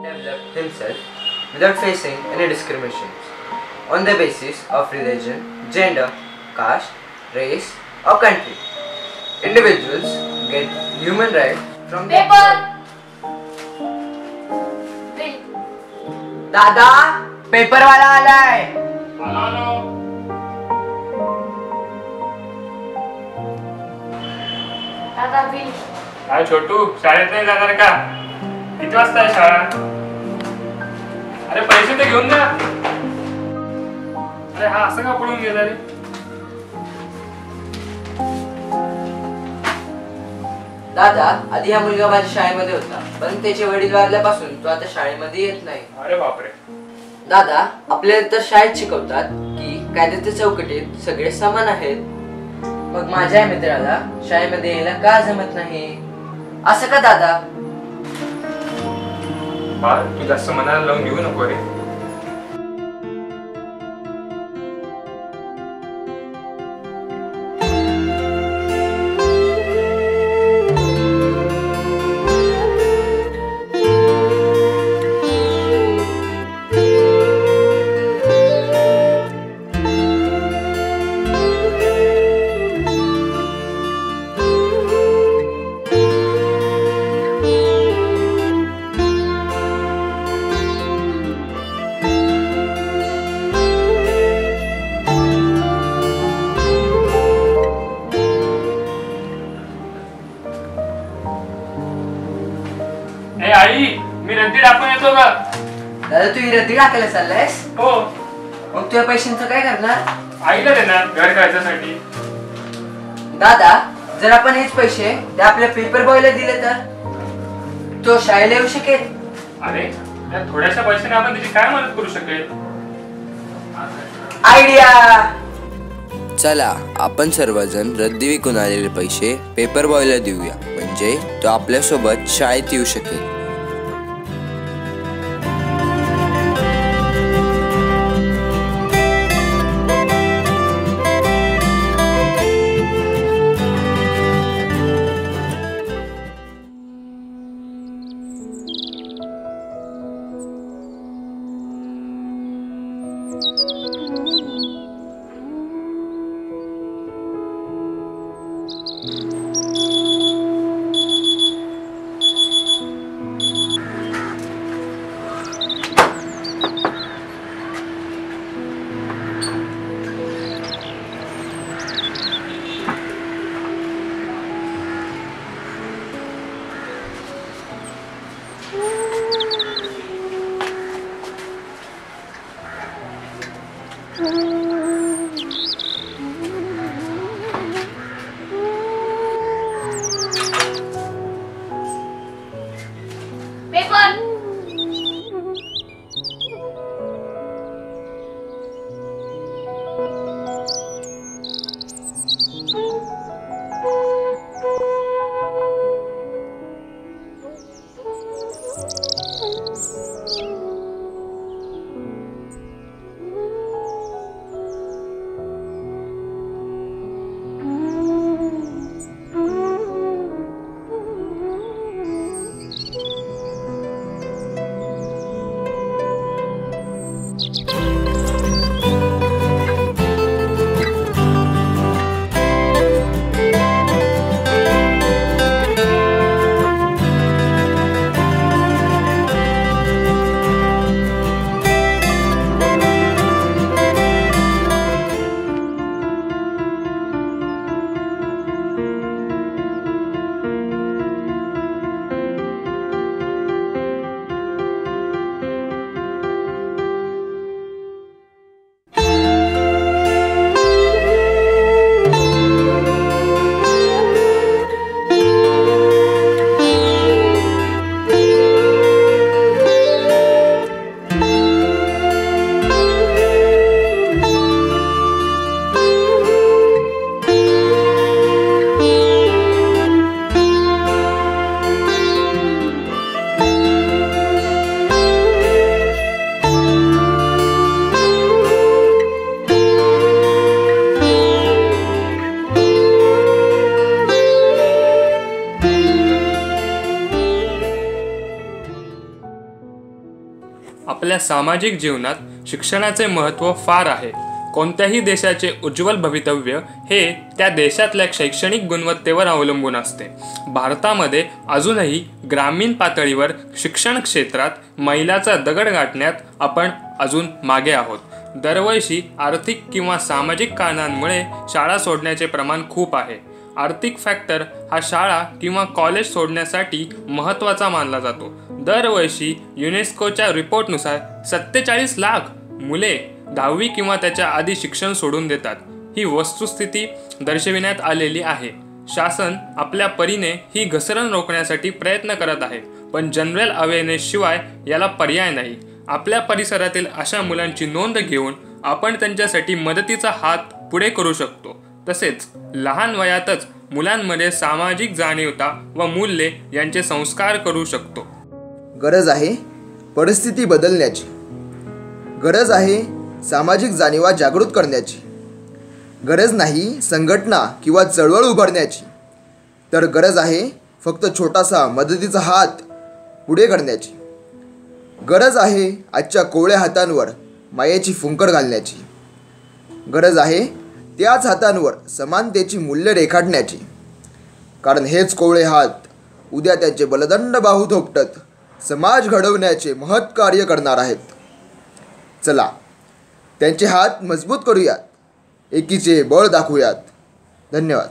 Developed himself without facing any discriminations on the basis of religion, gender, caste, race or country. Individuals get human rights from the दादा paper वाला आलाय. दादा bill. काय छोटू शाळेत नाही जाणार का? किती वाजता आहे शाळा? अरे पैसे तर घेऊन जा. अरे हा असं का पळून गेला रे? दादा आधी हा मुलगा माझ्या शाळेमध्ये होता, पण त्याचे वडील वारल्यापासून तो आता शाळेमध्ये येत नाही. अरे बापरे. दादा आपल्याला तर शाळेत शिकवतात की कायद्याच्या चौकटीत सगळे समान आहेत. मग माझ्या मित्राला शाळेमध्ये यायला का जमत नाही? असं का दादा? बाळ तू जास्त मनाला लावून घेऊ नको रे. आई मी रद्दी टाकून येतो का? दादा तू ही रद्दी टाकायला चाललायस? हो. मग तुझ्या पैशांचं काय करणार? आईला देणार घर खर्चासाठी. दादा जर आपण हेच पैसे त्या आपल्या पेपर बॉयला दिले तर तो शाळेला येऊ शकेल. अरे या थोड्याशा पैशाने आपण त्याची काय मदत करू शकेल? आयडिया. चला आपण सर्वजण रद्दी विकून आलेले पैसे पेपर बॉयला देऊया, म्हणजे तो आपल्यासोबत शाळेत येऊ शकेल. आपल्या सामाजिक जीवनात शिक्षणाचे महत्त्व फार आहे. कोणत्याही देशाचे उज्ज्वल भवितव्य हे त्या देशातल्या शैक्षणिक गुणवत्तेवर अवलंबून असते. भारतामध्ये अजूनही ग्रामीण पातळीवर शिक्षण क्षेत्रात मैलाचा दगड गाठण्यात आपण अजून मागे आहोत. दरवर्षी आर्थिक किंवा सामाजिक कारणांमुळे शाळा सोडण्याचे प्रमाण खूप आहे. आर्थिक फॅक्टर हा शाळा किंवा कॉलेज सोडण्यासाठी महत्त्वाचा मानला जातो. दरवर्षी युनेस्कोच्या रिपोर्टनुसार 47 लाख मुले 10वी किंवा त्याच्या आधी शिक्षण सोडून देतात. ही वस्तुस्थिती दर्शविण्यात आलेली आहे. शासन आपल्या परीने ही घसरण रोखण्यासाठी प्रयत्न करत आहे, पण जनरल अवेअरनेस शिवाय याला पर्याय नाही. आपल्या परिसरातील अशा मुलांची नोंद घेऊन आपण त्यांच्यासाठी मदतीचा हात पुढे करू शकतो. तसेच लहान वयातच मुलांमध्ये सामाजिक जाणीवता व मूल्ये यांचे संस्कार करू शकतो. गरज आहे परिस्थिती बदलण्याची. गरज आहे सामाजिक जाणीवा जागृत करण्याची. गरज नाही संघटना किंवा चळवळ उभारण्याची, तर गरज आहे फक्त छोटासा मदतीचा हात पुढे करण्याची. गरज आहे आजच्या कोवळ्या हातांवर मायेची फुंकर घालण्याची. गरज आहे त्याच हातांवर समानतेची मूल्य रेखाटण्याची. कारण हेच कोवळे हात उद्या त्याचे बलदंड बाहू थोपटत समाज घडवण्याचे महत् कार्य करणार आहेत. चला त्यांचे हात मजबूत करूयात, एकीचे बळ दाखवूयात. धन्यवाद.